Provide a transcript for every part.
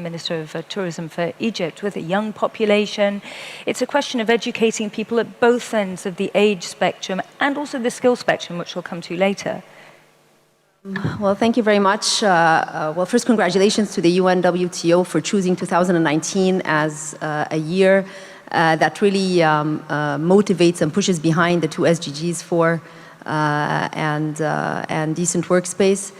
Minister of Tourism for Egypt, with a young population. It's a question of educating people at both ends of the age spectrum and also the skill spectrum, which we'll come to later. Well, thank you very much. Well, first, congratulations to the UNWTO for choosing 2019 as a year that really motivates and pushes behind the 2 SDGs for and decent workspace.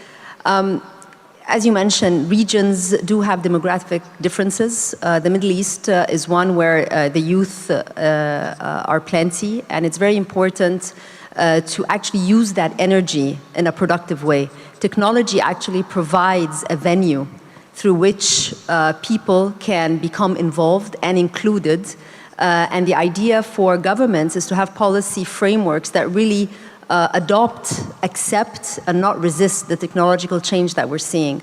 As you mentioned, regions do have demographic differences. The Middle East is one where the youth are plenty, and it's very important to actually use that energy in a productive way. Technology actually provides a venue through which people can become involved and included. And the idea for governments is to have policy frameworks that really adopt, accept, and not resist the technological change that we're seeing.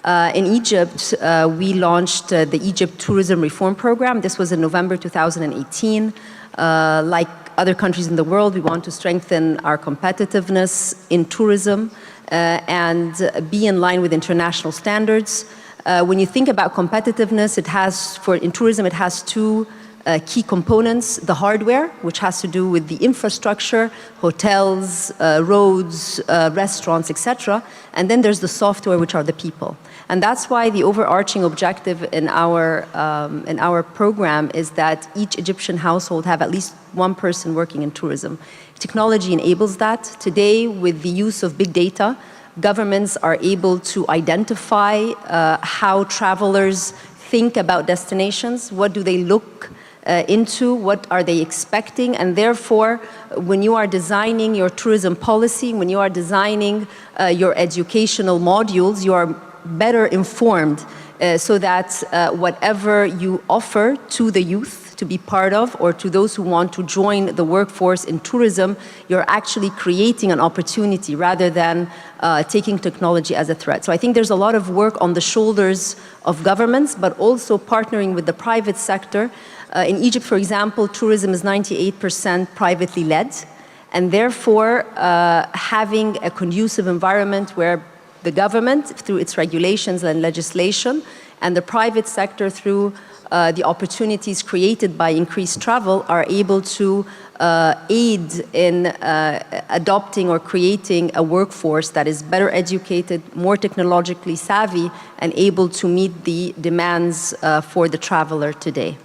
In Egypt, we launched the Egypt Tourism Reform Program. This was in November 2018. Like other countries in the world, we want to strengthen our competitiveness in tourism and be in line with international standards. When you think about competitiveness, in tourism, it has 2 key components: the hardware, which has to do with the infrastructure, hotels, roads, restaurants, etc. And then there's the software, which are the people. And that's why the overarching objective in our program is that each Egyptian household have at least 1 person working in tourism. Technology enables that. Today, with the use of big data, governments are able to identify how travelers think about destinations, what do they look into, what are they expecting, and therefore, when you are designing your tourism policy, when you are designing your educational modules, you are better informed so that whatever you offer to the youth to be part of, or to those who want to join the workforce in tourism, you're actually creating an opportunity rather than taking technology as a threat. So I think there's a lot of work on the shoulders of governments, but also partnering with the private sector. In Egypt, for example, tourism is 98% privately led, and therefore having a conducive environment where the government, through its regulations and legislation, and the private sector, through the opportunities created by increased travel, are able to aid in adopting or creating a workforce that is better educated, more technologically savvy, and able to meet the demands for the traveler today.